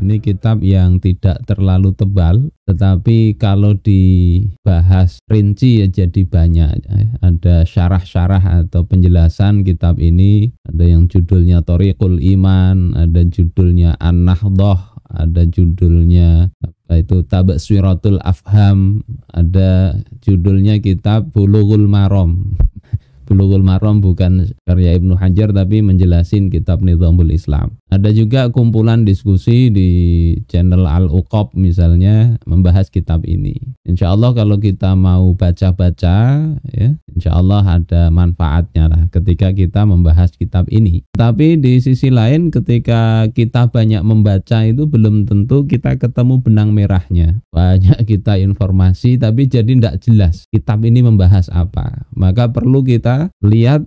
Ini kitab yang tidak terlalu tebal, tetapi kalau dibahas rinci ya jadi banyak. Ada syarah-syarah atau penjelasan kitab ini, ada yang judulnya Thoriqul Iman, ada judulnya An-Nahdoh, ada judulnya itu Tabsiratul Afham, ada judulnya kitab Bulughul Maram. Bulughul Maram bukan karya Ibnu Hajar tapi menjelasin kitab Nizamul Islam. Ada juga kumpulan diskusi di channel Al-Uqab misalnya membahas kitab ini. Insya Allah kalau kita mau baca-baca ya, insya Allah ada manfaatnya lah ketika kita membahas kitab ini. Tapi di sisi lain ketika kita banyak membaca itu belum tentu kita ketemu benang merahnya. Banyak kita informasi tapi jadi tidak jelas kitab ini membahas apa. Maka perlu kita lihat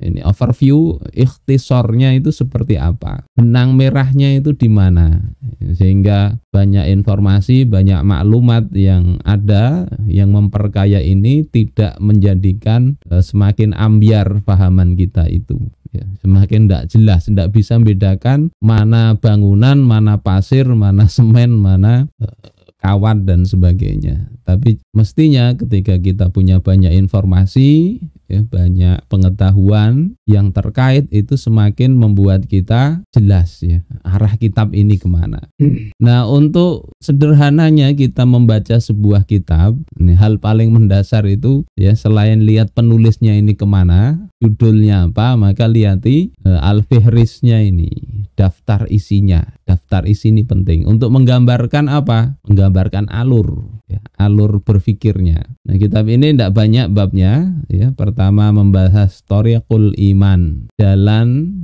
ini overview ikhtisornya itu seperti apa, benang merahnya itu di mana, sehingga banyak informasi, banyak maklumat yang ada yang memperkaya ini tidak menjadikan semakin ambiar pahaman kita itu. Ya, semakin tidak jelas, tidak bisa membedakan mana bangunan, mana pasir, mana semen, mana kawat dan sebagainya. Tapi mestinya ketika kita punya banyak informasi, ya, banyak pengetahuan yang terkait itu semakin membuat kita jelas ya arah kitab ini kemana. Nah, untuk sederhananya kita membaca sebuah kitab, ini hal paling mendasar itu ya selain lihat penulisnya ini kemana, judulnya apa, maka lihati al-fihrisnya ini, daftar isinya. Daftar isi ini penting untuk menggambarkan apa? Menggambarkan alur, ya, alur berpikirnya. Nah, kitab ini tidak banyak babnya. Ya, pertama membahas Thoriqul Iman, jalan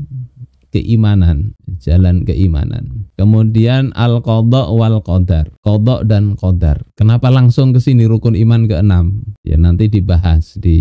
keimanan, jalan keimanan. Kemudian al-qadha wal qadar, qadha dan qadar. Kenapa langsung ke sini rukun iman ke-6? Ya nanti dibahas di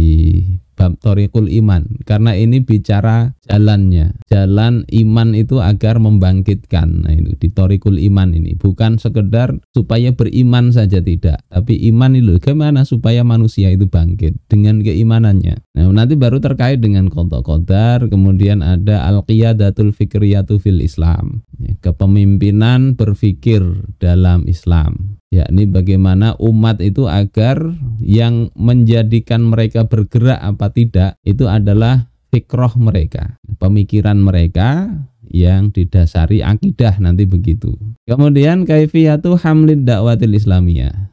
bab Thoriqul Iman, karena ini bicara jalannya, jalan iman itu agar membangkitkan. Nah, itu di Thoriqul Iman ini bukan sekedar supaya beriman saja, tidak, tapi iman itu bagaimana supaya manusia itu bangkit dengan keimanannya. Nah, nanti baru terkait dengan qadha qadar. Kemudian ada al-qiyadatul fikriyatu fil Islam, ya, kepemimpinan berpikir dalam Islam, yakni bagaimana umat itu agar yang menjadikan mereka bergerak apa tidak itu adalah fikroh mereka, pemikiran mereka yang didasari akidah, nanti begitu. Kemudian kaifiyatu hamlid dakwatil islamiyah,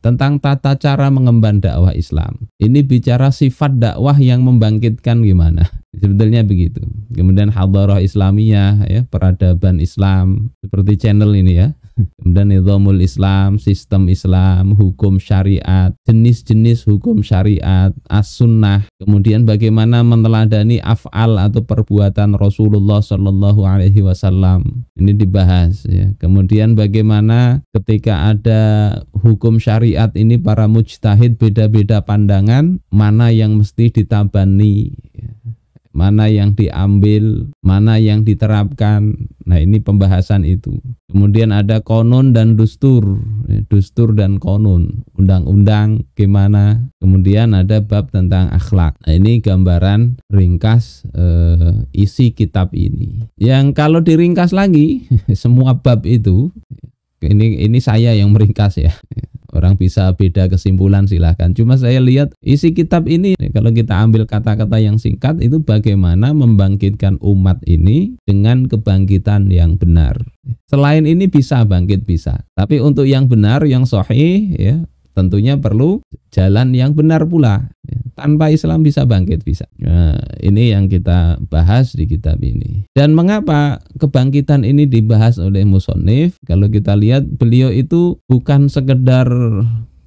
tentang tata cara mengemban dakwah Islam. Ini bicara sifat dakwah yang membangkitkan gimana, sebetulnya begitu. Kemudian hadharah islamiyah, ya, peradaban Islam seperti channel ini ya. Kemudian nizamul Islam, sistem Islam, hukum syariat, jenis-jenis hukum syariat, as-sunnah. Kemudian bagaimana meneladani af'al atau perbuatan Rasulullah Shallallahu Alaihi Wasallam. Ini dibahas ya. Kemudian bagaimana ketika ada hukum syariat ini para mujtahid beda-beda pandangan, mana yang mesti ditabani, mana yang diambil, mana yang diterapkan. Nah, ini pembahasan itu. Kemudian ada konun dan dustur, dustur dan konun, undang-undang gimana. Kemudian ada bab tentang akhlak. Nah, ini gambaran ringkas isi kitab ini. Yang kalau diringkas lagi semua bab itu, ini saya yang meringkas ya. Orang bisa beda kesimpulan silahkan. Cuma saya lihat isi kitab ini, kalau kita ambil kata-kata yang singkat itu bagaimana membangkitkan umat ini dengan kebangkitan yang benar. Selain ini bisa bangkit, bisa. Tapi untuk yang benar, yang sahih ya, tentunya perlu jalan yang benar pula. Tanpa Islam bisa bangkit, bisa. Nah, ini yang kita bahas di kitab ini. Dan mengapa kebangkitan ini dibahas oleh musannif? Kalau kita lihat beliau itu bukan sekedar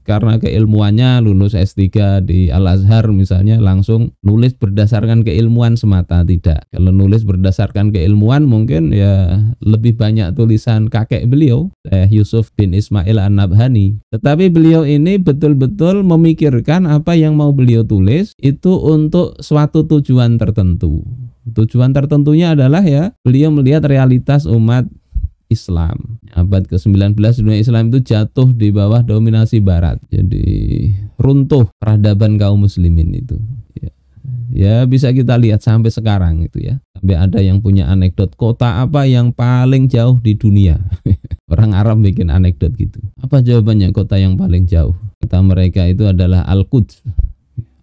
karena keilmuannya lulus S3 di Al-Azhar misalnya langsung nulis berdasarkan keilmuan semata, tidak. Kalau nulis berdasarkan keilmuan mungkin ya lebih banyak tulisan kakek beliau, Yusuf bin Ismail An-Nabhani. Tetapi beliau ini betul-betul memikirkan apa yang mau beliau tulis itu untuk suatu tujuan tertentu. Tujuan tertentunya adalah ya beliau melihat realitas umat Islam. Abad ke-19 dunia Islam itu jatuh di bawah dominasi barat. Jadi runtuh peradaban kaum muslimin itu. Ya bisa kita lihat sampai sekarang itu ya. Sampai ada yang punya anekdot kota apa yang paling jauh di dunia. Orang Arab bikin anekdot gitu. Apa jawabannya kota yang paling jauh? Kata mereka itu adalah Al-Quds.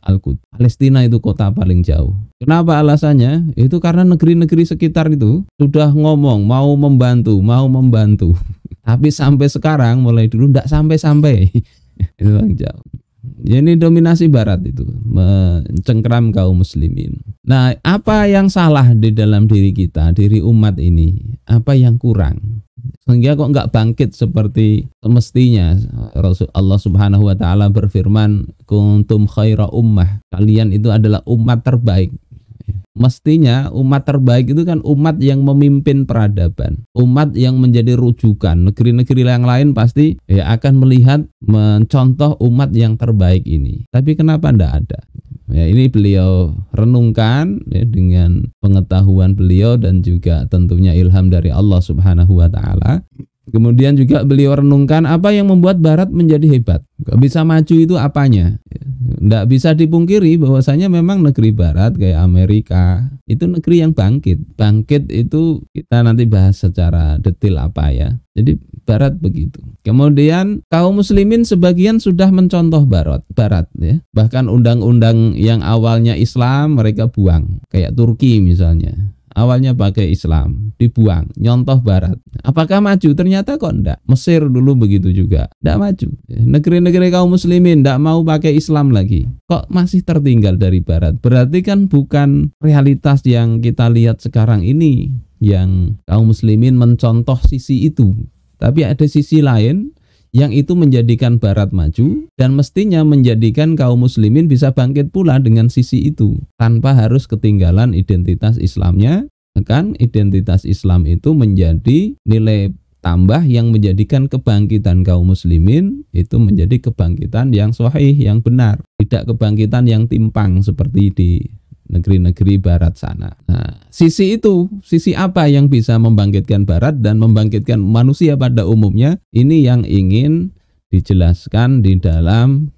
Al-Quds. Palestina itu kota paling jauh. Kenapa alasannya? Itu karena negeri-negeri sekitar itu sudah ngomong mau membantu. Tapi sampai sekarang mulai dulu enggak sampai-sampai. Itu yang jauh. Ya, ini dominasi barat itu mencengkram kaum muslimin. Nah, apa yang salah di dalam diri kita, diri umat ini? Apa yang kurang? Sehingga kok enggak bangkit seperti semestinya. Allah Subhanahu wa taala berfirman, "Kuntum khaira ummah." Kalian itu adalah umat terbaik. Mestinya umat terbaik itu kan umat yang memimpin peradaban, umat yang menjadi rujukan. Negeri-negeri yang lain pasti akan melihat, mencontoh umat yang terbaik ini. Tapi kenapa enggak ada? Ya, ini beliau renungkan dengan pengetahuan beliau dan juga tentunya ilham dari Allah Subhanahu wa taala. Kemudian juga beliau renungkan apa yang membuat Barat menjadi hebat. Gak bisa maju itu apanya? Tidak bisa dipungkiri bahwasanya memang negeri Barat kayak Amerika itu negeri yang bangkit. Bangkit itu kita nanti bahas secara detail apa ya. Jadi Barat begitu. Kemudian kaum muslimin sebagian sudah mencontoh Barat ya. Bahkan undang-undang yang awalnya Islam mereka buang. Kayak Turki misalnya. Awalnya pakai Islam, dibuang, nyontoh Barat. Apakah maju? Ternyata kok enggak. Mesir dulu begitu juga, enggak maju. Negeri-negeri kaum muslimin enggak mau pakai Islam lagi. Kok masih tertinggal dari Barat? Berarti kan bukan realitas yang kita lihat sekarang ini, yang kaum muslimin mencontoh sisi itu. Tapi ada sisi lain yang itu menjadikan Barat maju dan mestinya menjadikan kaum muslimin bisa bangkit pula dengan sisi itu tanpa harus ketinggalan identitas Islamnya. Bahkan identitas Islam itu menjadi nilai tambah yang menjadikan kebangkitan kaum muslimin itu menjadi kebangkitan yang sahih, yang benar, tidak kebangkitan yang timpang seperti di negeri-negeri Barat sana. Nah, sisi itu, sisi apa yang bisa membangkitkan Barat dan membangkitkan manusia pada umumnya, ini yang ingin dijelaskan di dalam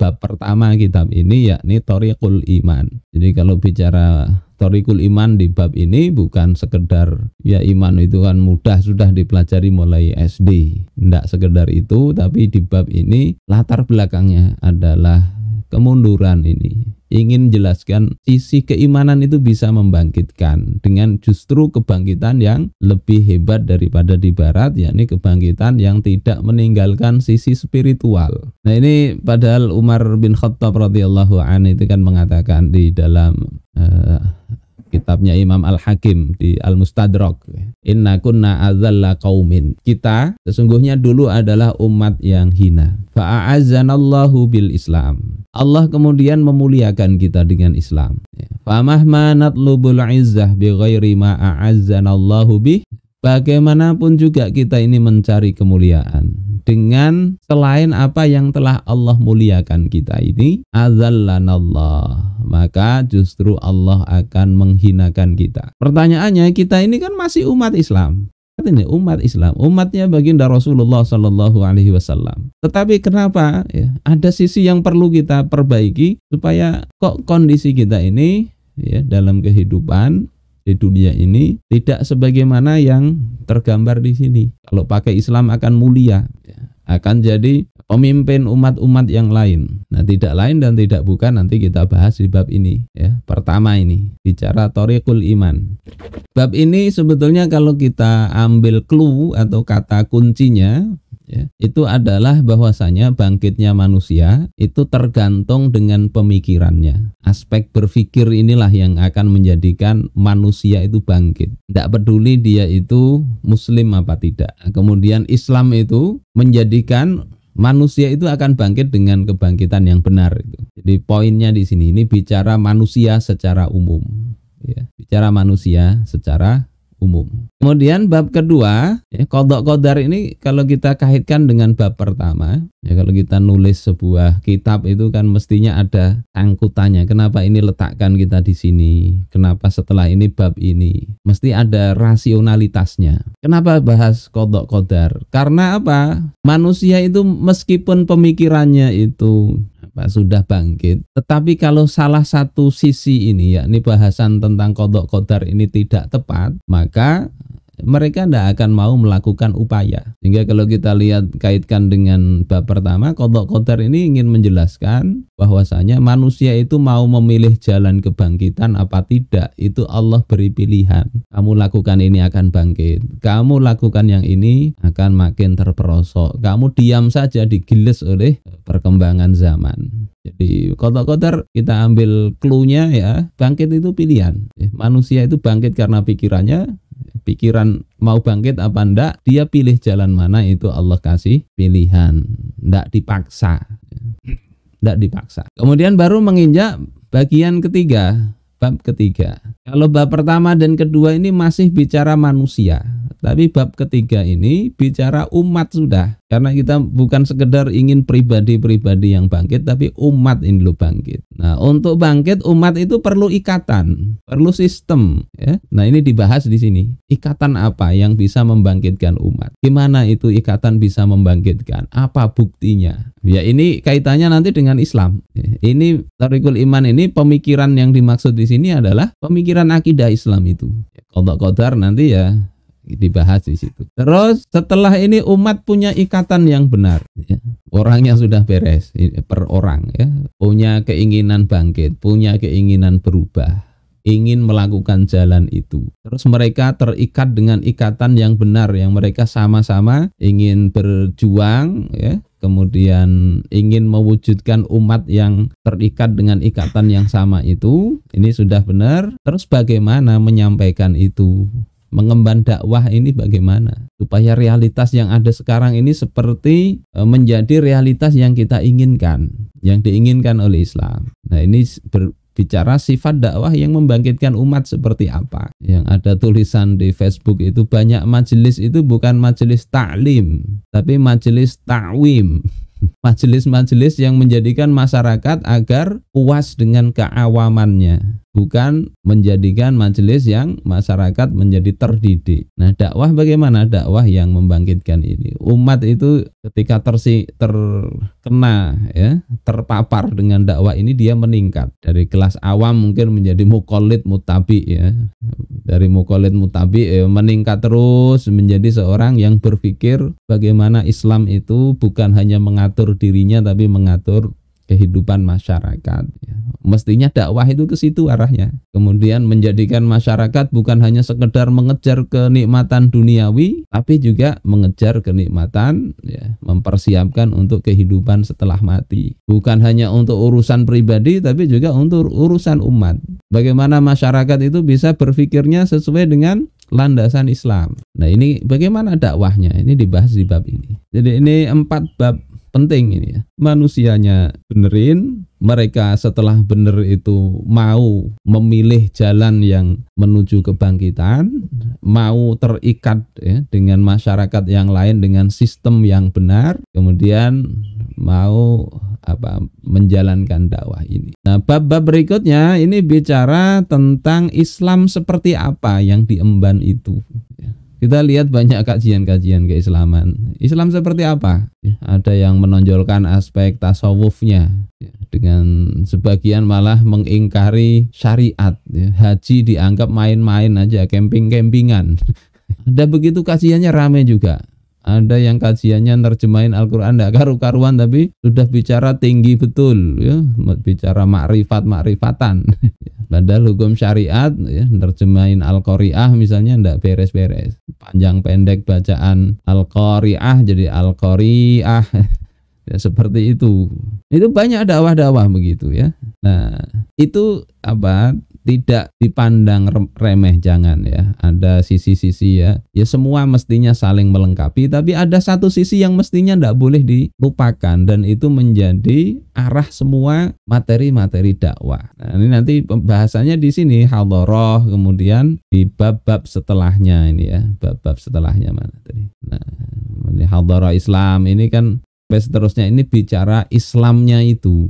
bab pertama kitab ini, yakni Thoriqul Iman. Jadi kalau bicara Thoriqul Iman di bab ini bukan sekedar ya iman itu kan mudah sudah dipelajari mulai SD. Tidak sekedar itu, tapi di bab ini latar belakangnya adalah kemunduran ini. Ingin jelaskan sisi keimanan itu bisa membangkitkan dengan justru kebangkitan yang lebih hebat daripada di Barat, yakni kebangkitan yang tidak meninggalkan sisi spiritual. Nah, ini padahal Umar bin Khattab radhiyallahu anhu itu kan mengatakan di dalam kitabnya Imam Al-Hakim di Al-Mustadrak, inna kunna adzalla qaumin. Kita sesungguhnya dulu adalah umat yang hina. Fa'azzanallahu bil Islam. Allah kemudian memuliakan kita dengan Islam. Fa mahma natlubul izzah bi ghairi ma a'azzanallahu bih. Bagaimanapun juga kita ini mencari kemuliaan dengan selain apa yang telah Allah muliakan kita ini, adzallanallah, maka justru Allah akan menghinakan kita. Pertanyaannya, kita ini kan masih umat Islam. Ini umat Islam, umatnya baginda Rasulullah Sallallahu Alaihi Wasallam. Tetapi kenapa ya, ada sisi yang perlu kita perbaiki supaya kok kondisi kita ini ya dalam kehidupan di dunia ini tidak sebagaimana yang tergambar di sini. Kalau pakai Islam akan mulia, ya, akan jadi pemimpin umat-umat yang lain. Nah, tidak lain dan tidak bukan nanti kita bahas di bab ini ya. Pertama ini bicara Thoriqul Iman. Bab ini sebetulnya kalau kita ambil clue atau kata kuncinya ya, itu adalah bahwasanya bangkitnya manusia itu tergantung dengan pemikirannya. Aspek berpikir inilah yang akan menjadikan manusia itu bangkit. Tidak peduli dia itu muslim apa tidak. Kemudian Islam itu menjadikan manusia itu akan bangkit dengan kebangkitan yang benar itu. Jadi poinnya di sini ini bicara manusia secara umum ya, bicara manusia secara umum. Kemudian bab kedua, ya, qadha qadar ini kalau kita kaitkan dengan bab pertama, ya kalau kita nulis sebuah kitab itu kan mestinya ada angkutannya. Kenapa ini letakkan kita di sini? Kenapa setelah ini bab ini? Mesti ada rasionalitasnya. Kenapa bahas qadha qadar? Karena apa? Manusia itu meskipun pemikirannya itu sudah bangkit, tetapi kalau salah satu sisi ini yakni bahasan tentang qadha qadar ini tidak tepat, maka mereka tidak akan mau melakukan upaya. Sehingga kalau kita lihat kaitkan dengan bab pertama, qadha qadar ini ingin menjelaskan bahwasanya manusia itu mau memilih jalan kebangkitan apa tidak, itu Allah beri pilihan. Kamu lakukan ini akan bangkit, kamu lakukan yang ini akan makin terperosok, kamu diam saja digiles oleh perkembangan zaman. Jadi qadha qadar kita ambil clue-nya ya, bangkit itu pilihan. Manusia itu bangkit karena pikiran mau bangkit apa enggak, dia pilih jalan mana, itu Allah kasih pilihan, enggak dipaksa. Enggak dipaksa. Kemudian baru menginjak bagian ketiga, bab ketiga. Kalau bab pertama dan kedua ini masih bicara manusia, tapi bab ketiga ini bicara umat sudah. Karena kita bukan sekedar ingin pribadi-pribadi yang bangkit, tapi umat ini lo bangkit. Nah, untuk bangkit umat itu perlu ikatan, perlu sistem. Ya. Nah, ini dibahas di sini. Ikatan apa yang bisa membangkitkan umat? Gimana itu ikatan bisa membangkitkan? Apa buktinya? Ya, ini kaitannya nanti dengan Islam. Ini Thariqul Iman ini, pemikiran yang dimaksud di sini adalah pemikiran akidah Islam itu. Qadha qadar nanti ya dibahas di situ. Terus setelah ini umat punya ikatan yang benar, ya. Orangnya sudah beres per orang, ya. Punya keinginan bangkit, punya keinginan berubah, ingin melakukan jalan itu. Terus mereka terikat dengan ikatan yang benar, yang mereka sama-sama ingin berjuang, ya. Kemudian ingin mewujudkan umat yang terikat dengan ikatan yang sama itu. Ini sudah benar. Terus bagaimana menyampaikan itu? Mengemban dakwah ini bagaimana supaya realitas yang ada sekarang ini seperti menjadi realitas yang kita inginkan, yang diinginkan oleh Islam. Nah, ini berbicara sifat dakwah yang membangkitkan umat seperti apa. Yang ada tulisan di Facebook itu, banyak majelis itu bukan majelis ta'lim, tapi majelis ta'wim. Majelis-majelis yang menjadikan masyarakat agar puas dengan keawamannya, bukan menjadikan majelis yang masyarakat menjadi terdidik. Nah, dakwah bagaimana? Dakwah yang membangkitkan ini. Umat itu ketika terkena, ya, terpapar dengan dakwah ini, dia meningkat dari kelas awam mungkin menjadi muqallid muttabi, ya. Dari muqallid muttabi meningkat terus menjadi seorang yang berpikir bagaimana Islam itu bukan hanya mengatur dirinya tapi mengatur kehidupan masyarakat. Mestinya dakwah itu ke situ arahnya. Kemudian menjadikan masyarakat bukan hanya sekedar mengejar kenikmatan duniawi, tapi juga mengejar kenikmatan, ya, mempersiapkan untuk kehidupan setelah mati. Bukan hanya untuk urusan pribadi, tapi juga untuk urusan umat. Bagaimana masyarakat itu bisa berpikirnya sesuai dengan landasan Islam. Nah, ini bagaimana dakwahnya? Ini dibahas di bab ini. Jadi ini 4 bab penting ini, ya. Manusianya benerin, mereka setelah bener itu mau memilih jalan yang menuju kebangkitan, mau terikat, ya, dengan masyarakat yang lain dengan sistem yang benar, kemudian mau menjalankan dakwah ini. Nah, bab-bab berikutnya ini bicara tentang Islam seperti apa yang diemban itu, ya. Kita lihat banyak kajian-kajian keislaman. Islam seperti apa? Ya, ada yang menonjolkan aspek tasawufnya, ya, dengan sebagian malah mengingkari syariat, ya. Haji dianggap main-main aja, camping-campingan. Ada begitu kajiannya ramai juga. Ada yang kajiannya nerjemahin Al-Quran tidak karu-karuan, tapi sudah bicara tinggi betul, ya, bicara makrifat-makrifatan. Padahal hukum syariat, ya, nerjemahin Al-Qari'ah misalnya tidak beres-beres. Panjang pendek bacaan Al-Qari'ah jadi Al-Qari'ah. Ya, seperti itu. Itu banyak dakwah-dakwah begitu, ya. Nah, itu tidak dipandang remeh, jangan, ya. Ada sisi-sisi, ya. Ya, semua mestinya saling melengkapi, tapi ada satu sisi yang mestinya tidak boleh dilupakan, dan itu menjadi arah semua materi-materi dakwah. Nah, ini nanti pembahasannya di sini hadharah, kemudian di bab-bab setelahnya ini, ya. Bab-bab setelahnya mana tadi? Nah, ini hadharah Islam ini kan seterusnya ini bicara Islamnya itu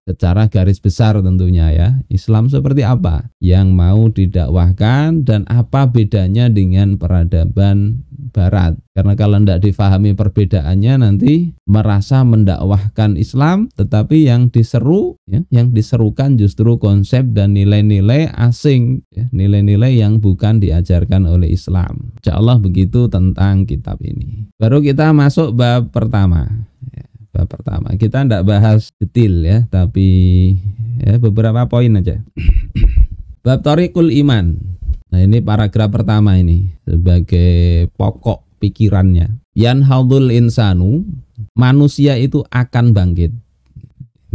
secara garis besar tentunya, ya. Islam seperti apa yang mau didakwahkan dan apa bedanya dengan peradaban Barat. Karena kalau tidak difahami perbedaannya nanti merasa mendakwahkan Islam, tetapi yang diseru, ya, yang diserukan justru konsep dan nilai-nilai asing, ya, nilai-nilai yang bukan diajarkan oleh Islam. Insya Allah begitu tentang kitab ini. Baru kita masuk bab pertama. Ya, bab pertama kita tidak bahas detail ya, tapi ya, beberapa poin aja. Bab Thoriqul Iman. Nah ini paragraf pertama ini sebagai pokok pikirannya. Yanhadul insanu, manusia itu akan bangkit.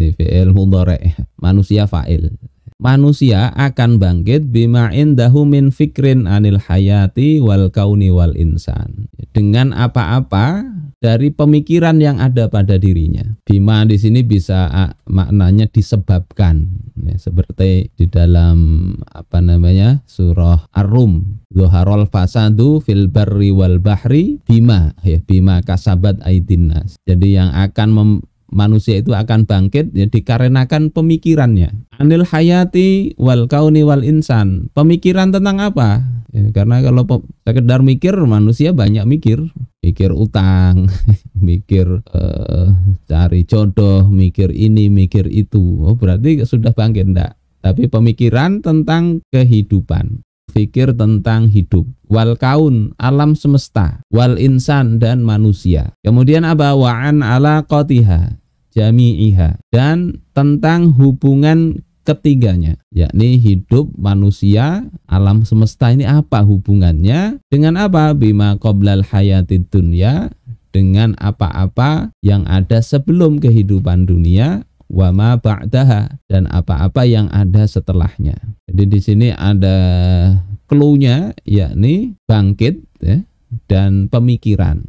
Ini fi'il mudhari', manusia fa'il. Manusia akan bangkit bima indahu min fikrin anil hayati wal kauni wal insan. Dengan apa-apa dari pemikiran yang ada pada dirinya. Bima di sini bisa maknanya disebabkan. Ya, seperti di dalam surah Ar-Rum, Zuharul fasadu fil barri wal bahri bima, ya, bima kasabat aidinnas. Jadi yang akan manusia itu akan bangkit ya dikarenakan pemikirannya. Anil hayati wal kauni wal insan. Pemikiran tentang apa? Ya, karena kalau sekedar mikir, manusia banyak mikir utang, mikir cari jodoh, mikir ini, mikir itu. Oh, berarti sudah bangkit enggak? Tapi pemikiran tentang kehidupan, pikir tentang hidup, wal kaun, alam semesta, wal insan, dan manusia. Kemudian apa? Wa'an ala qatiha jami'iha, dan tentang hubungan ketiganya, yakni hidup, manusia, alam semesta ini apa hubungannya dengan apa? Bima qoblal hayatid dunya, dengan apa-apa yang ada sebelum kehidupan dunia, wa ma ba'daha, dan apa-apa yang ada setelahnya. Jadi di sini ada clue-nya, yakni bangkit, ya, dan pemikiran.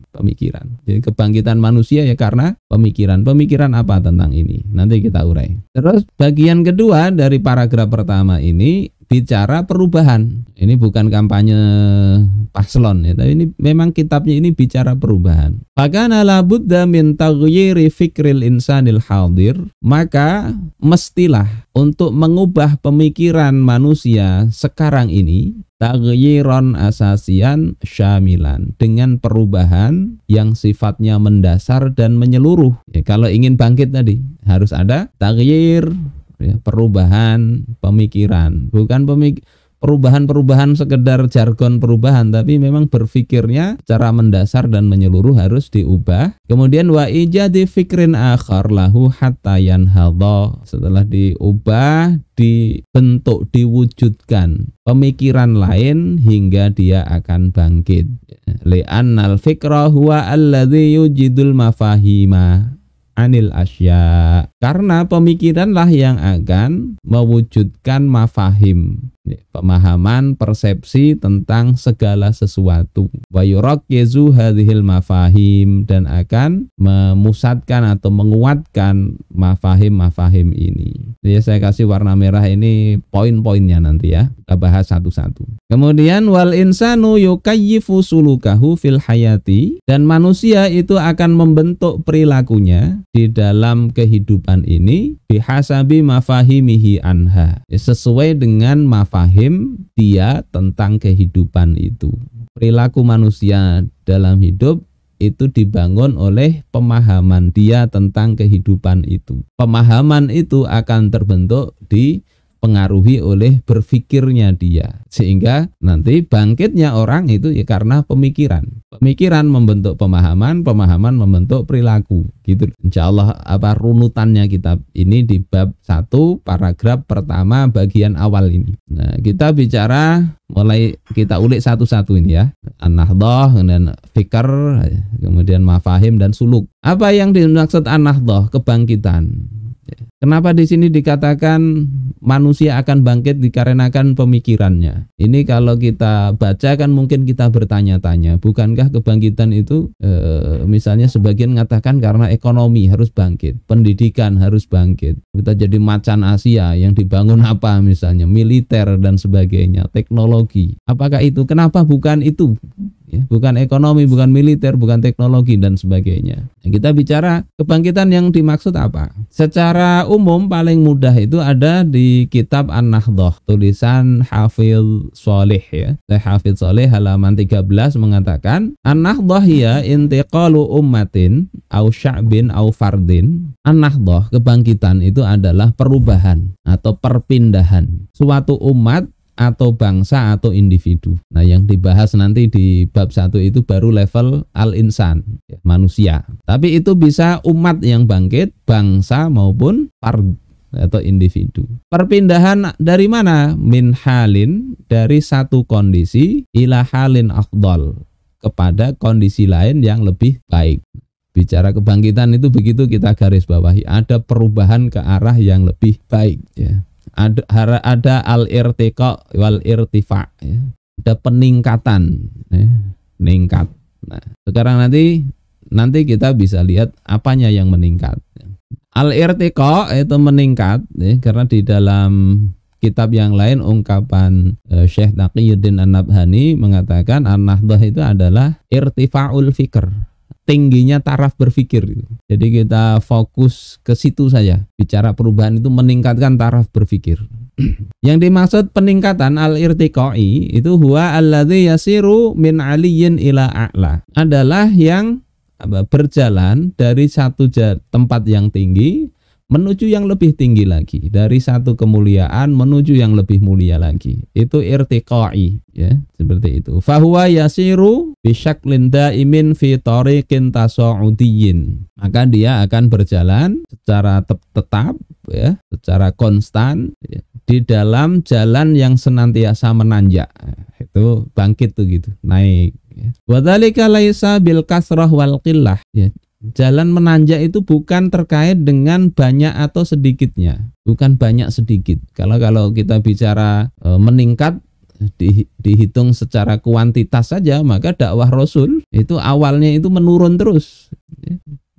Jadi kebangkitan manusia ya karena pemikiran apa tentang ini, nanti kita urai. Terus bagian kedua dari paragraf pertama ini bicara perubahan. Ini bukan kampanye paslon ya, tapi ini memang kitabnya ini bicara perubahan. Fakana la budda min taghyiri fikril insanil hadir, maka mestilah untuk mengubah pemikiran manusia sekarang ini, taghyiran asasian syamilan, dengan perubahan yang sifatnya mendasar dan menyeluruh. Ya, kalau ingin bangkit tadi harus ada taghyir, ya, perubahan pemikiran, bukan perubahan sekedar jargon perubahan, tapi memang berfikirnya secara mendasar dan menyeluruh harus diubah. Kemudian wa ijadi fikrin akhar lahu hatta yanhadha, setelah diubah, dibentuk, diwujudkan pemikiran lain hingga dia akan bangkit. Li'annal fikra huwa alladhi yujidul mafahima anil asya, karena pemikiranlah yang akan mewujudkan mafahim, pemahaman, persepsi tentang segala sesuatu. Wa yurakkizu hadhil mafahim, dan akan memusatkan atau menguatkan mafahim ini. Ya, saya kasih warna merah ini poin-poinnya nanti ya, kita bahas satu-satu. Kemudian wal insanu yukayyifu sulukahu fil hayati, dan manusia itu akan membentuk perilakunya di dalam kehidupan ini bihasabi mafahimihi anha, sesuai dengan mafahim dia tentang kehidupan itu. Perilaku manusia dalam hidup itu dibangun oleh pemahaman dia tentang kehidupan itu. Pemahaman itu akan terbentuk dipengaruhi oleh berfikirnya dia, sehingga nanti bangkitnya orang itu ya karena pemikiran. Pemikiran membentuk pemahaman, pemahaman membentuk perilaku. Gitu. Insya Allah runutannya kitab ini di bab 1 paragraf pertama bagian awal ini. Nah, kita bicara mulai kita ulik satu-satu ini ya. An-Nahdhah, kemudian fikr, kemudian mafahim dan suluk. Apa yang dimaksud An-Nahdhah? Kebangkitan. Kenapa di sini dikatakan manusia akan bangkit dikarenakan pemikirannya? Ini kalau kita baca kan mungkin kita bertanya-tanya, bukankah kebangkitan itu misalnya sebagian mengatakan karena ekonomi harus bangkit, pendidikan harus bangkit. Kita jadi macan Asia yang dibangun apa misalnya militer dan sebagainya, teknologi. Apakah itu? Kenapa bukan itu ya. Bukan ekonomi, bukan militer, bukan teknologi dan sebagainya. Nah, kita bicara kebangkitan yang dimaksud apa? Secara umum paling mudah itu ada di kitab An-Nahdhah, tulisan Hafidz Shalih ya. Hafidz Shalih halaman 13 mengatakan, An-Nahdhah ya intiqalu ummatin au sya'bin au fardin. An-Nahdhah, kebangkitan itu adalah perubahan atau perpindahan suatu umat atau bangsa atau individu. Nah, yang dibahas nanti di bab 1 itu baru level al-insan, ya, manusia. Tapi itu bisa umat yang bangkit, bangsa maupun fard atau individu. Perpindahan dari mana? Min halin, dari satu kondisi, ila halin afdal, kepada kondisi lain yang lebih baik. Bicara kebangkitan itu begitu kita garis bawahi, ada perubahan ke arah yang lebih baik ya. Ada al-irtiqa wal irtifa ya. Ada peningkatan ya. Meningkat. Nah, sekarang nanti kita bisa lihat apanya yang meningkat. Al-irtiqa itu meningkat ya, karena di dalam kitab yang lain ungkapan Syekh Taqiyuddin An-Nabhani mengatakan An-Nahdhah itu adalah irtifa'ul fikr, tingginya taraf berpikir. Jadi kita fokus ke situ saja. Bicara perubahan itu meningkatkan taraf berpikir. Yang dimaksud peningkatan al-irtiqai itu huwa alladzi yasiru min aliyyin ila a'la. Adalah yang berjalan dari satu tempat yang tinggi menuju yang lebih tinggi lagi, dari satu kemuliaan menuju yang lebih mulia lagi. Itu irtiqai ya, seperti itu. Fahuwa yasiru bisyaklin daimin fi tariqin tasa'udiyyin. Maka dia akan berjalan secara tetap ya, secara konstan ya, di dalam jalan yang senantiasa menanjak. Itu bangkit tuh gitu, naik ya. Wa dzalika laisa bil kasrah wal qillah ya. Jalan menanjak itu bukan terkait dengan banyak atau sedikitnya, bukan banyak sedikit. Kalau kita bicara meningkat dihitung secara kuantitas saja, maka dakwah Rasul itu awalnya itu menurun terus.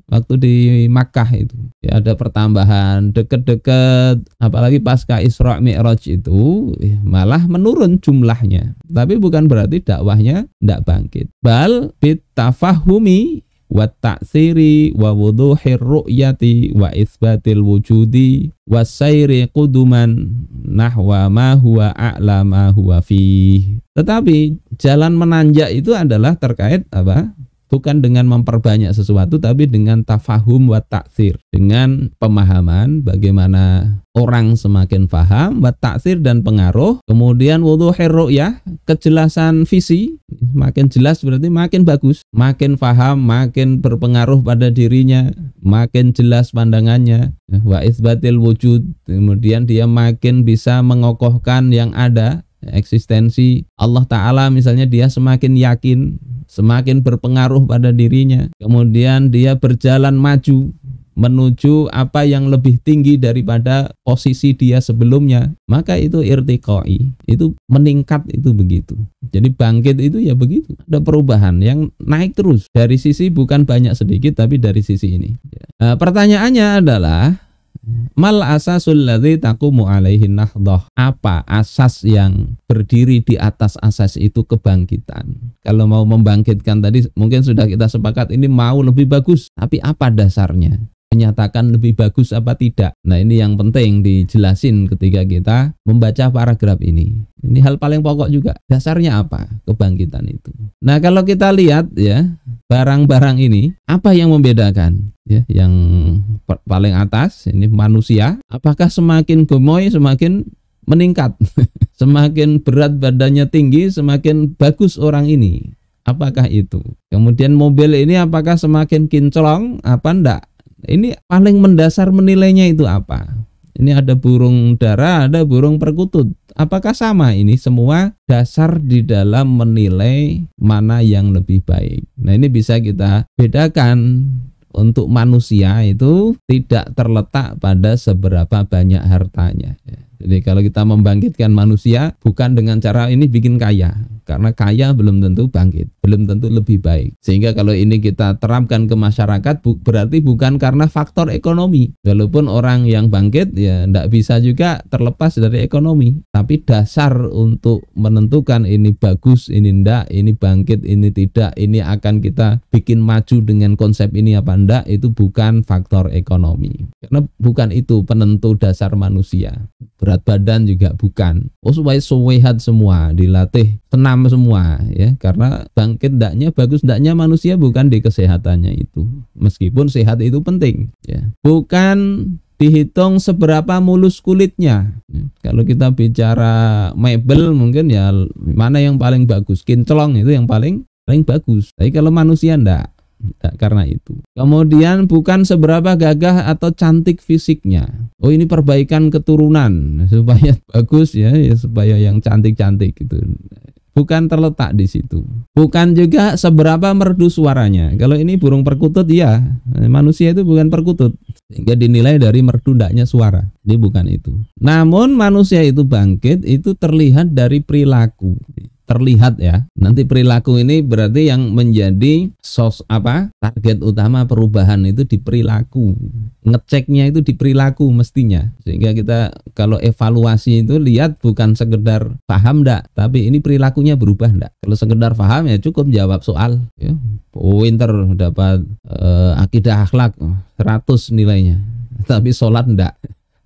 Waktu di Makkah itu ya, ada pertambahan deket-deket, apalagi pasca Isra Mi'raj itu ya, malah menurun jumlahnya. Tapi bukan berarti dakwahnya tidak bangkit. Bal bitafahumi wa ta'siri wa wuduhir ru'yati wa isbatil wujudi wa sayri quduman nahwa ma huwa a'la ma huwa fi. Tetapi jalan menanjak itu adalah terkait apa? Bukan dengan memperbanyak sesuatu, tapi dengan tafahum wa ta'sir, dengan pemahaman bagaimana orang semakin paham, wa ta'sir dan pengaruh. Kemudian wuduhir ru'yah, kejelasan visi, makin jelas berarti makin bagus, makin paham, makin berpengaruh pada dirinya, makin jelas pandangannya. Wa isbatil wujud, kemudian dia makin bisa mengokohkan yang ada, eksistensi Allah Ta'ala misalnya, dia semakin yakin, semakin berpengaruh pada dirinya. Kemudian dia berjalan maju menuju apa yang lebih tinggi daripada posisi dia sebelumnya. Maka itu irtiqai, itu meningkat, itu begitu. Jadi bangkit itu ya begitu, ada perubahan yang naik terus dari sisi bukan banyak sedikit, tapi dari sisi ini. Pertanyaannya adalah mal asasul ladzi taqumu alaihi nahdhah. Apa asas yang berdiri di atas asas itu kebangkitan? Kalau mau membangkitkan tadi mungkin sudah kita sepakat ini mau lebih bagus, tapi apa dasarnya? Menyatakan lebih bagus apa tidak? Nah, ini yang penting dijelasin ketika kita membaca paragraf ini. Ini hal paling pokok juga. Dasarnya apa kebangkitan itu? Nah, kalau kita lihat ya, barang-barang ini apa yang membedakan? Ya, yang paling atas ini manusia, apakah semakin gemoy semakin meningkat? Semakin berat badannya tinggi semakin bagus orang ini. Apakah itu? Kemudian mobil ini apakah semakin kinclong apa enggak? Ini paling mendasar menilainya itu apa? Ini ada burung dara, ada burung perkutut. Apakah sama? Ini semua dasar di dalam menilai mana yang lebih baik. Nah, ini bisa kita bedakan. Untuk manusia itu tidak terletak pada seberapa banyak hartanya. Jadi kalau kita membangkitkan manusia bukan dengan cara ini bikin kaya. karena kaya belum tentu bangkit, belum tentu lebih baik. Sehingga kalau ini kita terapkan ke masyarakat, berarti bukan karena faktor ekonomi. Walaupun orang yang bangkit ya tidak bisa juga terlepas dari ekonomi, tapi dasar untuk menentukan ini bagus, ini ndak, ini bangkit, ini tidak, ini akan kita bikin maju dengan konsep ini apa ndak, itu bukan faktor ekonomi. Karena bukan itu penentu dasar manusia. Berat badan juga bukan. Supaya sehat semua, dilatih senam semua ya, karena bangkit ndaknya, bagus ndaknya manusia bukan di kesehatannya itu. Meskipun sehat itu penting ya. Bukan dihitung seberapa mulus kulitnya. Kalau kita bicara mebel mungkin ya mana yang paling bagus, kinclong itu yang paling bagus. Tapi kalau manusia ndak karena itu. Kemudian bukan seberapa gagah atau cantik fisiknya. Ini perbaikan keturunan supaya bagus ya, supaya yang cantik-cantik gitu. Bukan terletak di situ. Bukan juga seberapa merdu suaranya. Kalau ini burung perkutut ya, manusia itu bukan perkutut. Sehingga dinilai dari merdu ndaknya suara. Ini bukan itu. Namun manusia itu bangkit itu terlihat dari perilaku. Terlihat ya. Nanti perilaku ini berarti yang menjadi target utama perubahan itu di perilaku. Ngeceknya itu di perilaku mestinya. Sehingga kita kalau evaluasi itu lihat bukan sekedar paham ndak, tapi ini perilakunya berubah ndak. Kalau sekedar paham ya cukup jawab soal ya. Pinter dapat akidah akhlak 100 nilainya. Tapi sholat ndak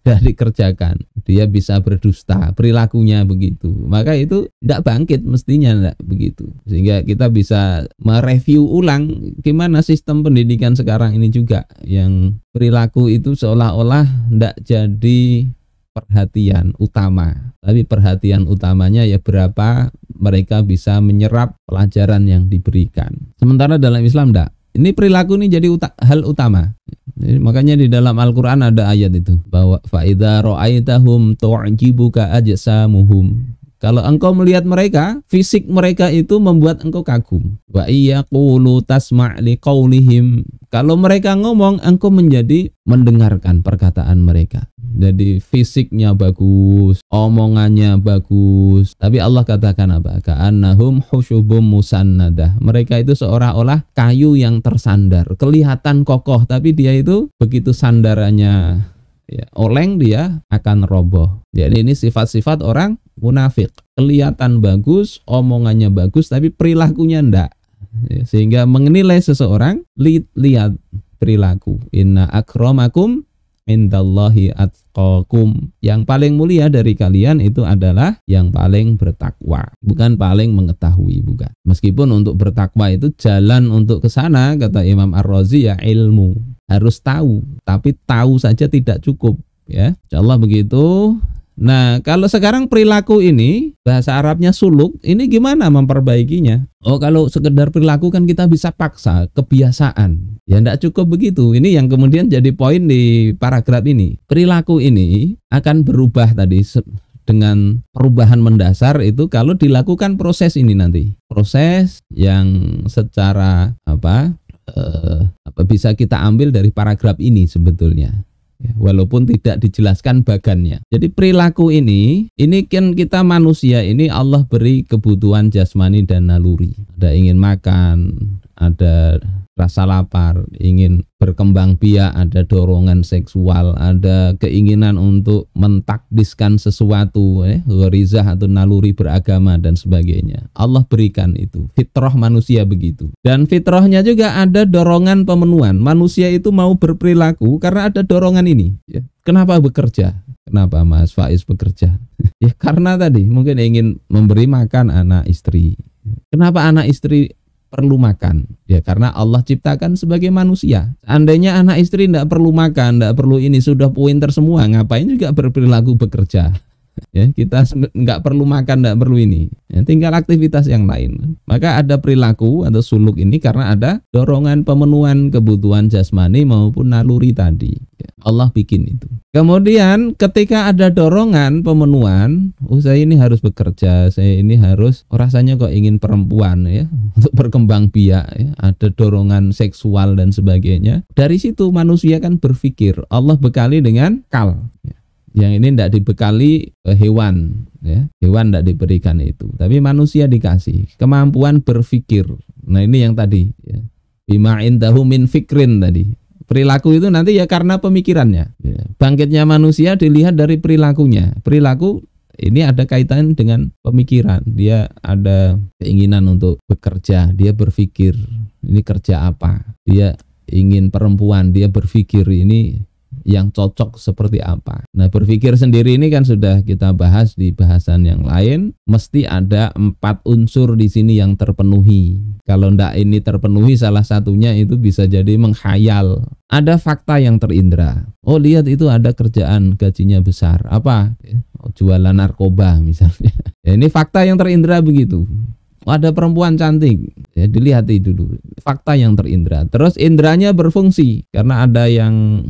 dikerjakan, dia bisa berdusta, perilakunya begitu, maka itu tidak bangkit mestinya, tidak begitu. Sehingga kita bisa mereview ulang gimana sistem pendidikan sekarang ini juga, yang perilaku itu seolah-olah tidak jadi perhatian utama, tapi perhatian utamanya ya berapa mereka bisa menyerap pelajaran yang diberikan. Sementara dalam Islam tidak. Ini perilaku ini jadi hal utama. Jadi, makanya di dalam Al-Quran ada ayat itu bahwa fa'idha ra'aitahum tu'jibuka ajsamuhum. Kalau engkau melihat mereka, fisik mereka itu membuat engkau kagum. Wa iyaqulu tasma' liqaulihim. Kalau mereka ngomong, engkau menjadi mendengarkan perkataan mereka. Jadi fisiknya bagus, omongannya bagus. Tapi Allah katakan apa? Ka'annahum husyubum musannadah. Mereka itu seolah-olah kayu yang tersandar. Kelihatan kokoh, tapi dia itu begitu sandarannya ya, oleng, dia akan roboh. Jadi ini sifat-sifat orang munafik. Kelihatan bagus, omongannya bagus, tapi perilakunya enggak. Ya, sehingga menilai seseorang lihat perilaku. Inna akramakum indallahi atqakum. Yang paling mulia dari kalian itu adalah yang paling bertakwa, bukan paling mengetahui, bukan. Meskipun untuk bertakwa itu jalan untuk ke sana, kata Imam Ar-Razi ya ilmu. Harus tahu, tapi tahu saja tidak cukup ya. Insyaallah begitu. Nah, kalau sekarang perilaku ini bahasa Arabnya suluk, ini gimana memperbaikinya? Kalau sekedar perilaku kan kita bisa paksa, kebiasaan. Ya enggak cukup begitu. Ini yang kemudian jadi poin di paragraf ini. Perilaku ini akan berubah tadi dengan perubahan mendasar itu kalau dilakukan proses ini nanti. Proses yang secara bisa kita ambil dari paragraf ini sebetulnya. Ya, walaupun tidak dijelaskan bagannya. Jadi perilaku ini kan kita manusia ini Allah beri kebutuhan jasmani dan naluri. Ada ingin makan, ada rasa lapar, ingin berkembang biak, ada dorongan seksual, ada keinginan untuk mentakdiskan sesuatu, gharizah atau naluri beragama dan sebagainya. Allah berikan itu. Fitrah manusia begitu. Dan fitrahnya juga ada dorongan pemenuhan. Manusia itu mau berperilaku karena ada dorongan ini. Ya. Kenapa bekerja? Kenapa Mas Faiz bekerja? Ya karena tadi mungkin ingin memberi makan anak istri. Kenapa anak istri perlu makan? Ya karena Allah ciptakan sebagai manusia. Seandainya anak istri tidak perlu makan, tidak perlu ini, sudah pinter semua, ngapain juga berperilaku bekerja? Ya, kita nggak perlu makan, nggak perlu ini, ya, tinggal aktivitas yang lain. Maka ada perilaku atau suluk ini karena ada dorongan pemenuhan kebutuhan jasmani maupun naluri tadi. Ya, Allah bikin itu. Kemudian ketika ada dorongan pemenuhan, saya ini harus bekerja, saya ini harus, rasanya kok ingin perempuan ya untuk berkembang biak, ya, ada dorongan seksual dan sebagainya. Dari situ manusia kan berpikir, Allah bekali dengan kal. Ya. Yang ini tidak dibekali hewan, ya. Hewan tidak diberikan itu, tapi manusia dikasih kemampuan berpikir. Nah ini yang tadi ya. Bima indahu min fikrin tadi. Perilaku itu nanti ya karena pemikirannya ya. Bangkitnya manusia dilihat dari perilakunya. Perilaku ini ada kaitan dengan pemikiran. Dia ada keinginan untuk bekerja, dia berpikir ini kerja apa. Dia ingin perempuan, dia berpikir ini yang cocok seperti apa. Nah berpikir sendiri ini kan sudah kita bahas di bahasan yang lain. Mesti ada 4 unsur di sini yang terpenuhi. Kalau ndak ini terpenuhi, salah satunya itu bisa jadi menghayal. Ada fakta yang terindra. Oh lihat itu ada kerjaan gajinya besar. Apa? Oh, jualan narkoba misalnya. Ya, ini fakta yang terindra begitu. Oh, ada perempuan cantik. Ya, dilihat itu dulu. Fakta yang terindra. Terus indranya berfungsi. Karena ada yang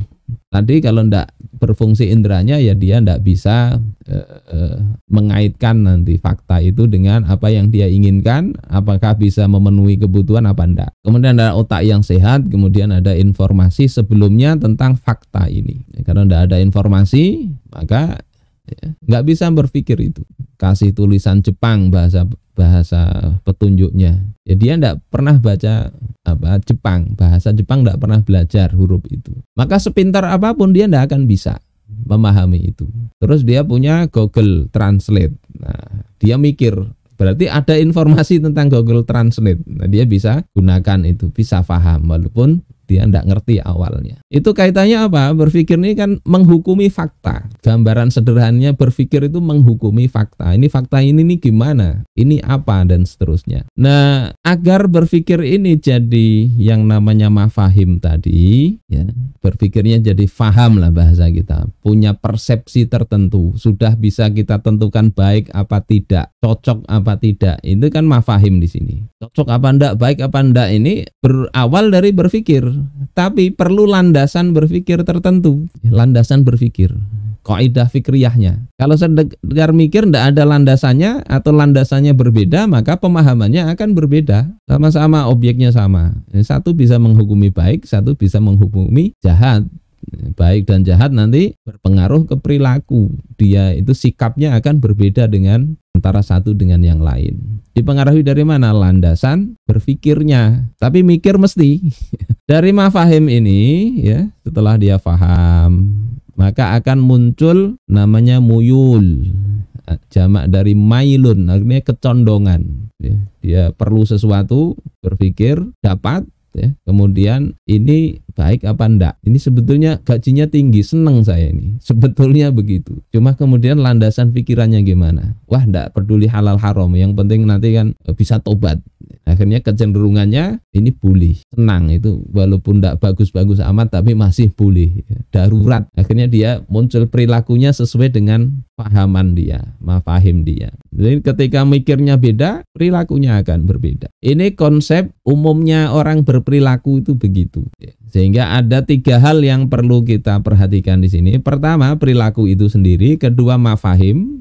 tadi kalau ndak berfungsi indranya ya dia ndak bisa mengaitkan nanti fakta itu dengan apa yang dia inginkan, apakah bisa memenuhi kebutuhan apa ndak. Kemudian ada otak yang sehat, kemudian ada informasi sebelumnya tentang fakta ini. Kalau ndak ada informasi maka ya, nggak bisa berpikir itu. Kasih tulisan Jepang bahasa petunjuknya. Ya dia ndak pernah baca Jepang, bahasa Jepang ndak pernah belajar huruf itu. Maka sepintar apapun dia ndak akan bisa memahami itu. Terus dia punya Google Translate. Nah, dia mikir, berarti ada informasi tentang Google Translate. Nah, dia bisa gunakan itu, bisa paham walaupun dia tidak ngerti awalnya. Itu kaitannya apa? Berpikir ini kan menghukumi fakta. Gambaran sederhananya berpikir itu menghukumi fakta. Ini fakta ini nih gimana? Ini apa? Dan seterusnya. Nah, agar berpikir ini jadi yang namanya mafahim tadi, ya, berpikirnya jadi faham lah bahasa kita. Punya persepsi tertentu. Sudah bisa kita tentukan baik apa tidak, cocok apa tidak. Itu kan mafahim di sini. Cocok apa enggak, baik apa enggak ini berawal dari berpikir. Tapi perlu landasan berpikir tertentu, landasan berpikir, kaidah fikriyahnya. Kalau sekedar mikir tidak ada landasannya atau landasannya berbeda, maka pemahamannya akan berbeda. Sama-sama objeknya sama. Satu bisa menghukumi baik, satu bisa menghukumi jahat. Baik dan jahat nanti berpengaruh ke perilaku. Dia itu sikapnya akan berbeda dengan antara satu dengan yang lain. Dipengaruhi dari mana? Landasan berpikirnya. Tapi mikir mesti. Dari mafahim ini ya, setelah dia faham, maka akan muncul namanya muyul. Jamak dari mailun, artinya kecondongan. Ya, dia perlu sesuatu, berpikir, dapat. Ya, kemudian ini baik apa enggak, ini sebetulnya gajinya tinggi, seneng saya ini, sebetulnya begitu, cuma kemudian landasan pikirannya gimana, wah enggak peduli halal haram, yang penting nanti kan bisa tobat. Akhirnya kecenderungannya ini boleh, senang itu, walaupun enggak bagus-bagus amat tapi masih boleh, darurat. Akhirnya dia muncul perilakunya sesuai dengan pahaman dia, mafahim dia. Jadi ketika mikirnya beda, perilakunya akan berbeda. Ini konsep umumnya orang berperilaku itu begitu. Sehingga ada 3 hal yang perlu kita perhatikan di sini. Pertama, perilaku itu sendiri. Kedua, mafahim.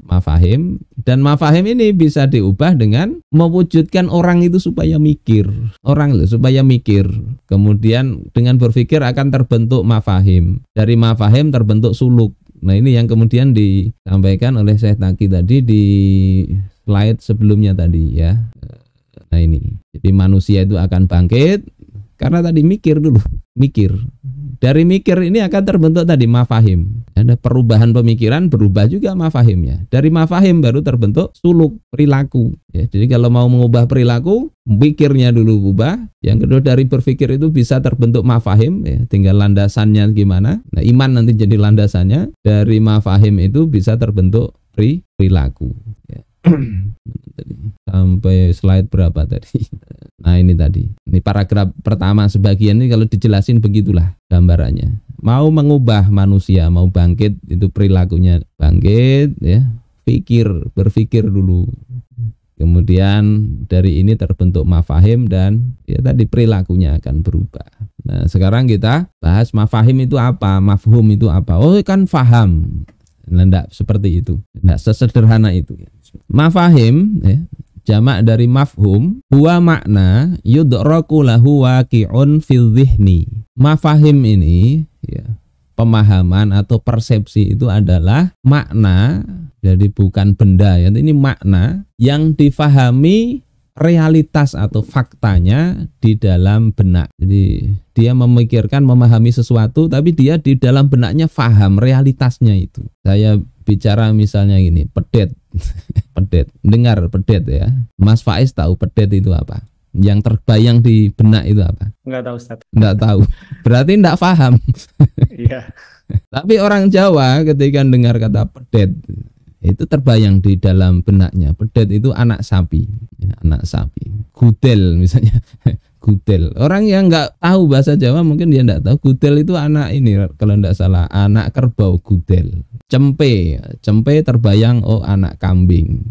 Dan mafahim ini bisa diubah dengan mewujudkan orang itu supaya mikir. Orang supaya mikir. Kemudian dengan berpikir akan terbentuk mafahim. Dari mafahim terbentuk suluk. Nah ini yang kemudian disampaikan oleh Syekh Taqi tadi di slide sebelumnya tadi ya. Nah ini, jadi manusia itu akan bangkit karena tadi mikir dulu, mikir. Dari mikir ini akan terbentuk tadi mafahim. Ada perubahan pemikiran, berubah juga mafahimnya. Dari mafahim baru terbentuk suluk, perilaku. Ya, jadi kalau mau mengubah perilaku, mikirnya dulu ubah. Yang kedua dari berpikir itu bisa terbentuk mafahim. Ya, tinggal landasannya gimana. Nah iman nanti jadi landasannya. Dari mafahim itu bisa terbentuk perilaku. Ya. Sampai slide berapa tadi? Nah ini tadi, ini paragraf pertama sebagian ini kalau dijelasin begitulah gambarannya. Mau mengubah manusia, mau bangkit itu perilakunya bangkit ya, berpikir dulu. Kemudian dari ini terbentuk mafahim dan ya tadi perilakunya akan berubah. Nah sekarang kita bahas mafahim itu apa, mafhum itu apa. Oh kan faham. Nah, enggak seperti itu, enggak sesederhana itu. Mafahim ya, jamak dari mafhum, huwa makna yudraku lahu waqi'un fil dhihni. Mafahim ini ya, pemahaman atau persepsi itu adalah makna, jadi bukan benda ya. Ini makna yang difahami realitas atau faktanya di dalam benak. Jadi dia memikirkan, memahami sesuatu, tapi dia di dalam benaknya faham realitasnya itu. Saya bicara misalnya gini, pedet. Pedet, dengar pedet ya. Mas Faiz tahu pedet itu apa? Yang terbayang di benak itu apa? Enggak tahu, Ustaz. Enggak tahu. Berarti enggak paham. Iya. Tapi orang Jawa ketika dengar kata pedet, itu terbayang di dalam benaknya. Pedet itu anak sapi, ya, anak sapi. Gudel misalnya. Gudel. Orang yang enggak tahu bahasa Jawa mungkin dia enggak tahu. Gudel itu anak ini kalau enggak salah, anak kerbau gudel. Cempe, cempe terbayang oh anak kambing.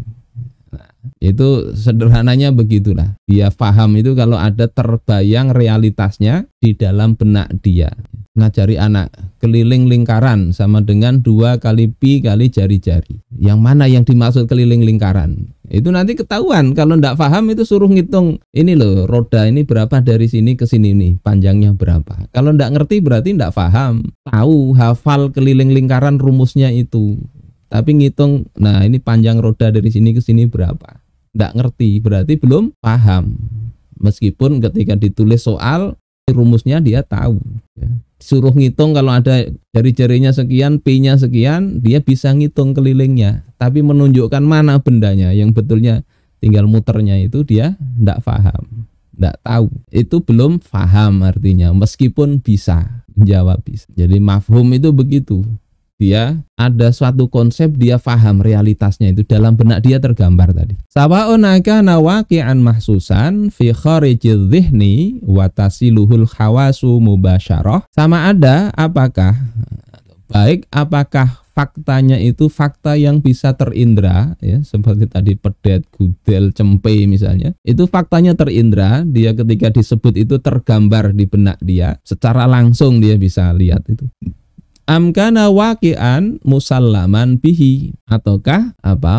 Nah, itu sederhananya begitulah. Dia paham itu kalau ada terbayang realitasnya di dalam benak dia. Ngajari anak keliling lingkaran sama dengan 2 kali pi kali jari-jari. Yang mana yang dimaksud keliling lingkaran? Itu nanti ketahuan. Kalau ndak paham itu suruh ngitung. Ini loh roda ini berapa dari sini ke sini nih, panjangnya berapa. Kalau ndak ngerti berarti ndak paham. Tahu hafal keliling lingkaran rumusnya itu. Tapi ngitung, nah ini panjang roda dari sini ke sini berapa. Ndak ngerti berarti belum paham. Meskipun ketika ditulis soal rumusnya dia tahu ya. Suruh ngitung kalau ada jari-jarinya sekian, pi-nya sekian, dia bisa ngitung kelilingnya. Tapi menunjukkan mana bendanya yang betulnya tinggal muternya itu dia enggak paham, enggak tahu. Itu belum paham artinya, meskipun bisa menjawab bisa. Jadi mafhum itu begitu. Dia ada suatu konsep, dia paham realitasnya itu dalam benak dia tergambar tadi. Sawa'un kana waqi'an mahsusan fi kharijidh dhihni wa tasiluhul khawasu mubasyarah. Sama ada apakah faktanya itu fakta yang bisa terindra ya, seperti tadi pedet, gudel, cempe misalnya. Itu faktanya terindra, dia ketika disebut itu tergambar di benak dia, secara langsung dia bisa lihat itu. Amkana waqi'an musallaman bihi, ataukah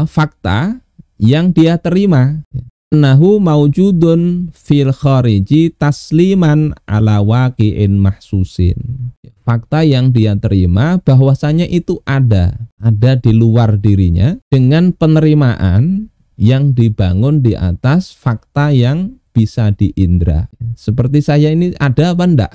fakta yang dia terima, nahu maujudun fil khariji tasliman ala waqi'in mahsusin. Fakta yang dia terima bahwasanya itu ada di luar dirinya dengan penerimaan yang dibangun di atas fakta yang bisa diindra. Seperti saya ini ada apa enggak?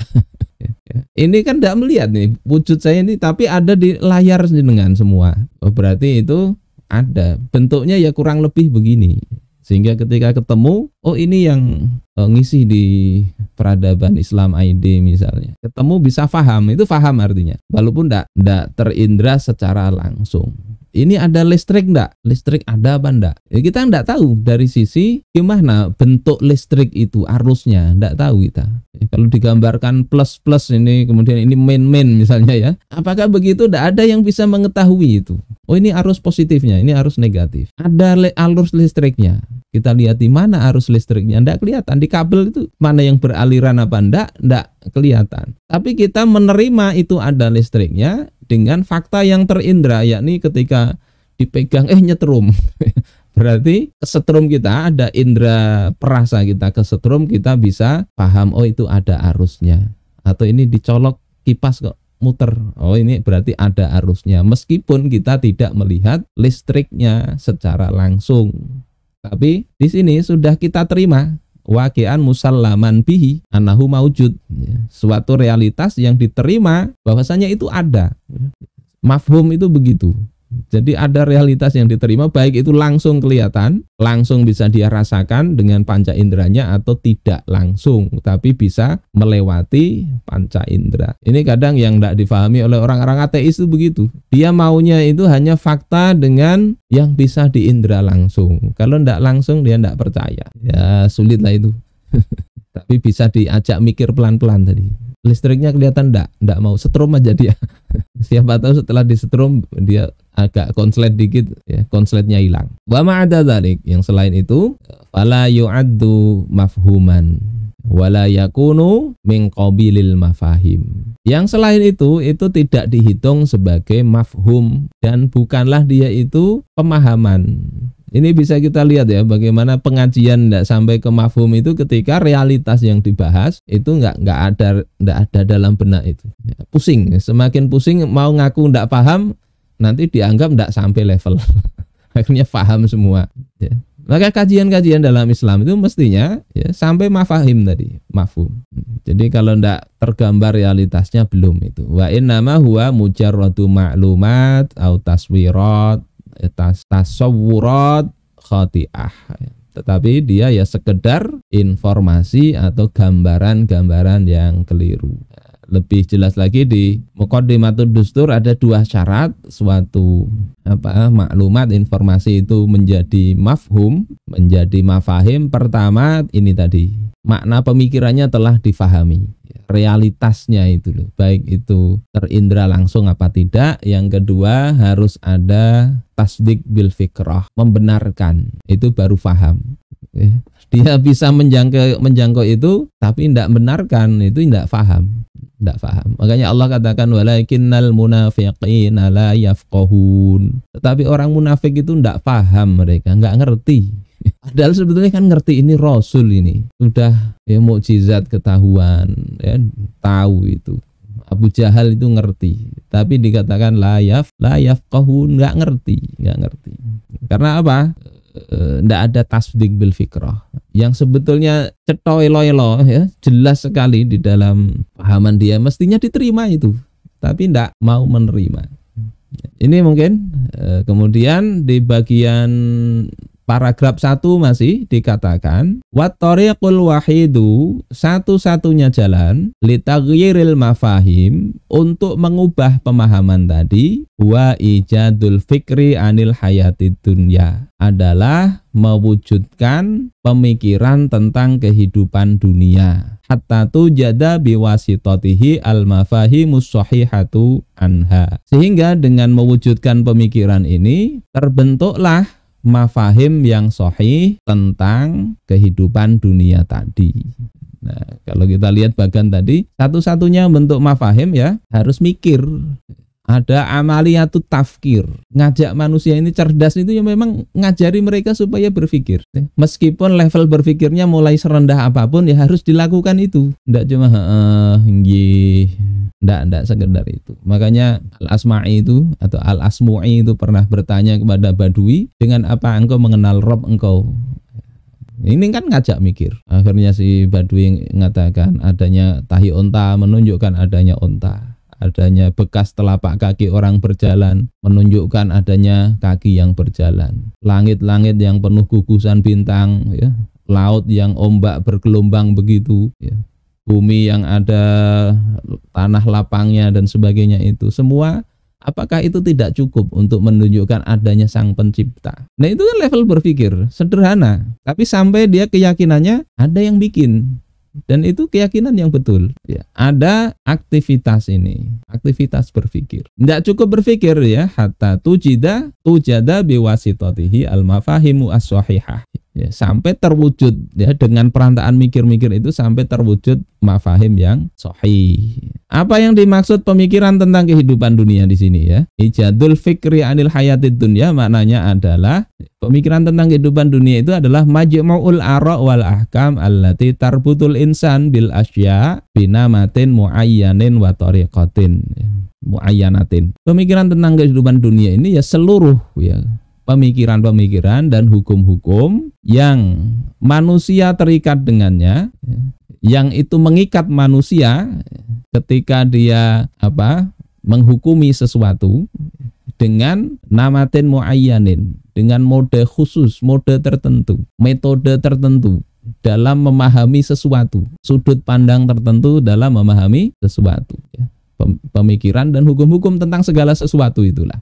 Ini kan tidak melihat nih wujud saya ini, tapi ada di layar dengan semua. Oh, berarti itu ada. Bentuknya ya kurang lebih begini. Sehingga ketika ketemu, oh ini yang ngisi di Peradaban Islam ID misalnya. Ketemu bisa paham, itu paham artinya. Walaupun tidak terindra secara langsung. Ini ada listrik enggak? Listrik ada apa enggak? Ya kita enggak tahu dari sisi gimana bentuk listrik itu, arusnya enggak tahu kita. Ya, kalau digambarkan plus-plus ini, kemudian ini main misalnya ya. Apakah begitu? Enggak ada yang bisa mengetahui itu. Oh ini arus positifnya, ini arus negatif. Ada arus listriknya. Kita lihat di mana arus listriknya, enggak kelihatan. Di kabel itu mana yang beraliran apa enggak kelihatan. Tapi kita menerima itu ada listriknya dengan fakta yang terindra, yakni ketika dipegang nyetrum. Berarti kesetrum kita, ada indera perasa kita kesetrum, kita bisa paham oh itu ada arusnya. Atau ini dicolok kipas kok muter. Oh ini berarti ada arusnya. Meskipun kita tidak melihat listriknya secara langsung. Tapi di sini sudah kita terima waqi'an musallaman bihi annahu maujud, suatu realitas yang diterima bahwasanya itu ada. Mafhum itu begitu. Jadi ada realitas yang diterima, baik itu langsung kelihatan, langsung bisa dia rasakan dengan panca inderanya, atau tidak langsung tapi bisa melewati panca indera. Ini kadang yang tidak difahami oleh orang-orang ateis itu begitu. Dia maunya itu hanya fakta dengan yang bisa diindra langsung. Kalau tidak langsung dia tidak percaya. Ya sulit lah itu. Tapi bisa diajak mikir pelan-pelan tadi. Listriknya kelihatan enggak mau, setrum aja dia. Siapa tahu setelah disetrum dia agak konslet dikit ya, konsletnya hilang. Wa ma'ada dzalik, yang selain itu fala yu'addu mafhuman wala yakunu min qabilil mafahim. Yang selain itu tidak dihitung sebagai mafhum dan bukanlah dia itu pemahaman. Ini bisa kita lihat ya bagaimana pengajian tidak sampai ke mafhum itu ketika realitas yang dibahas itu nggak ada dalam benak itu. Ya, pusing, semakin pusing mau ngaku nggak paham nanti dianggap nggak sampai level. Akhirnya paham semua. Ya. Maka kajian-kajian dalam Islam itu mestinya ya sampai mafahim tadi, mafhum. Jadi kalau ndak tergambar realitasnya belum itu. Wa innama huwa mujarradu ma'lumat au taswirat, tasawwurat khati'ah. Tetapi dia ya sekedar informasi atau gambaran-gambaran yang keliru. Lebih jelas lagi di Muqaddimatud Dustur ada 2 syarat suatu maklumat informasi itu menjadi mafhum, menjadi mafahim. Pertama ini tadi, makna pemikirannya telah difahami. Realitasnya itu loh, baik itu terindra langsung apa tidak. Yang kedua harus ada tasdik bil fikrah, membenarkan, itu baru faham. Dia bisa menjangkau itu tapi tidak benarkan, itu tidak faham. Tidak faham. Makanya Allah katakan walakinnal munafiqina la yafqahun. Tetapi orang munafik itu tidak paham, mereka nggak ngerti. Padahal sebetulnya kan ngerti, ini Rasul ini sudah ya mukjizat ketahuan, ya, tahu itu. Abu Jahal itu ngerti, tapi dikatakan la yafqahun, nggak ngerti. Karena apa? Ndak ada tasdik bil fikrah yang sebetulnya cetoy-loy-loy ya, jelas sekali di dalam pahaman dia, mestinya diterima itu, tapi ndak mau menerima. Ini mungkin kemudian di bagian paragraf 1 masih dikatakan wat tariqul wahidu, satu-satunya jalan litaghyiril mafahim, untuk mengubah pemahaman tadi, wa ijadul fikri anil hayatid dunya, adalah mewujudkan pemikiran tentang kehidupan dunia, hatta tujada biwasitatihi al mafahimus sahihatu anha, sehingga dengan mewujudkan pemikiran ini terbentuklah mafahim yang sahih tentang kehidupan dunia tadi. Nah, kalau kita lihat bagian tadi, satu-satunya bentuk mafahim ya harus mikir. Ada amaliyatut tafkir, ngajak manusia ini cerdas itu ya memang ngajari mereka supaya berpikir. Meskipun level berpikirnya mulai serendah apapun ya harus dilakukan itu. Ndak cuma ndak sekedar itu. Makanya Al-Asma'i itu atau Al-Asmu'i itu pernah bertanya kepada Badui, dengan apa engkau mengenal Rob engkau? Ini kan ngajak mikir. Akhirnya si Badui mengatakan adanya tahi onta menunjukkan adanya onta, adanya bekas telapak kaki orang berjalan menunjukkan adanya kaki yang berjalan, langit-langit yang penuh gugusan bintang, ya, laut yang ombak bergelombang begitu, ya, bumi yang ada tanah lapangnya dan sebagainya, itu semua apakah itu tidak cukup untuk menunjukkan adanya sang pencipta? Nah, itu kan level berpikir sederhana, tapi sampai dia keyakinannya ada yang bikin. Dan itu keyakinan yang betul ya. Ada aktivitas ini, aktivitas berpikir. Tidak cukup berpikir ya, hatta tujada biwasitatihi al-mafahimu as-sahihah. Ya, sampai terwujud ya, dengan perantaraan mikir-mikir itu sampai terwujud mafahim yang sahih. Apa yang dimaksud pemikiran tentang kehidupan dunia di sini ya? Ijadul fikri anil hayatid dunya, maknanya adalah pemikiran tentang kehidupan dunia itu adalah majmu'ul ara' wal ahkam allati tarbutul insan bil asya binamatin muayyanin wa tariqatin, ya, muayyanatin. Pemikiran tentang kehidupan dunia ini ya seluruh ya pemikiran-pemikiran dan hukum-hukum yang manusia terikat dengannya, yang itu mengikat manusia ketika dia menghukumi sesuatu dengan namatin muayyanin, dengan mode khusus, mode tertentu, metode tertentu dalam memahami sesuatu, sudut pandang tertentu dalam memahami sesuatu, ya. Pemikiran dan hukum-hukum tentang segala sesuatu itulah.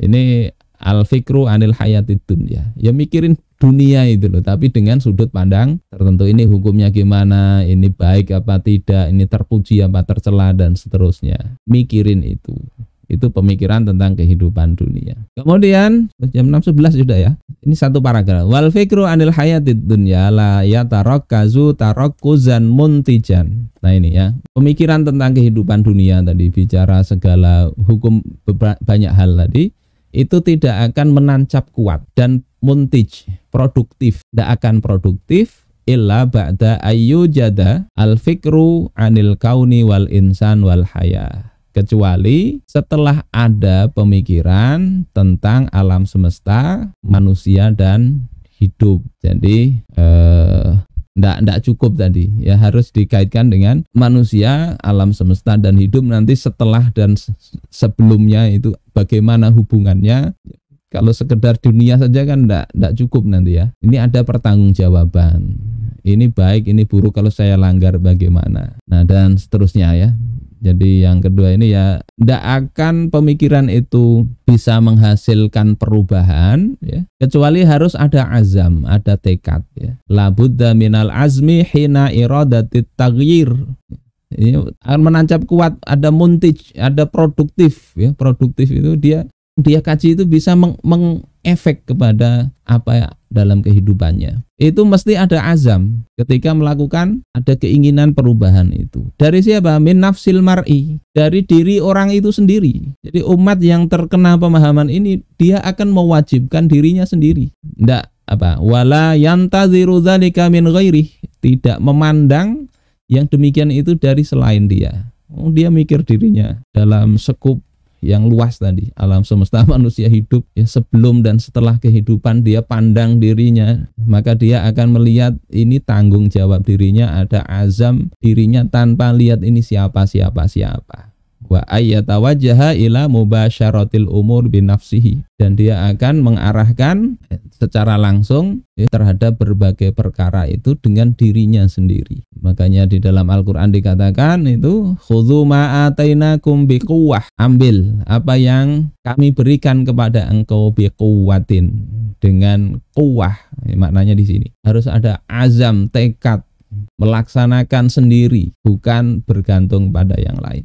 Ini al-fikru anil hayatid dunya. Ya mikirin dunia itu loh, tapi dengan sudut pandang tertentu. Ini hukumnya gimana, ini baik apa tidak, ini terpuji apa tercela dan seterusnya. Mikirin itu. Itu pemikiran tentang kehidupan dunia. Kemudian jam 6.11 sudah ya. Ini satu paragraf. Wal fikru anil hayatid dunya la yatarakkazu tarakkuzan muntijan. Nah ini ya, pemikiran tentang kehidupan dunia tadi, bicara segala hukum banyak hal tadi. itu tidak akan menancap kuat dan muntij, produktif, tidak akan produktif illa ba'da ayyujada al-fikru anil kauni wal insan wal haya, kecuali setelah ada pemikiran tentang alam semesta, manusia dan hidup. Jadi ndak cukup tadi ya, harus dikaitkan dengan manusia, alam semesta dan hidup. Nanti setelah dan sebelumnya itu bagaimana hubungannya. Kalau sekedar dunia saja kan ndak cukup nanti ya. Ini ada pertanggungjawaban. Ini baik, ini buruk, kalau saya langgar bagaimana. Nah, dan seterusnya ya. Jadi yang kedua ini ya, ndak akan pemikiran itu bisa menghasilkan perubahan ya, kecuali harus ada azam, ada tekad ya. La budda minal azmi hina iradatit taghyir. Ini akan menancap kuat, ada muntij, ada produktif ya. Produktif itu dia kaji itu bisa mengefek kepada apa ya dalam kehidupannya. Itu mesti ada azam ketika melakukan, ada keinginan perubahan itu. Dari siapa? Min nafsil mar'i, dari diri orang itu sendiri. Jadi umat yang terkena pemahaman ini, dia akan mewajibkan dirinya sendiri. Ndak apa? Wala yantaziru dzalika min ghairi, tidak memandang yang demikian itu dari selain dia. Dia mikir dirinya dalam skup yang luas tadi, alam semesta, manusia, hidup ya, sebelum dan setelah kehidupan dia pandang dirinya, maka dia akan melihat ini tanggung jawab dirinya, ada azam dirinya tanpa lihat ini siapa. Wa ayyatawajjaha ila mubasyaratil umur binafsihi, dan dia akan mengarahkan secara langsung terhadap berbagai perkara itu dengan dirinya sendiri. Makanya di dalam Al-Qur'an dikatakan itu khudzu ma atainakum biquwwah, ambil apa yang kami berikan kepada engkau biquwwatin, dengan quwwah. Maknanya di sini harus ada azam, tekad, melaksanakan sendiri, bukan bergantung pada yang lain.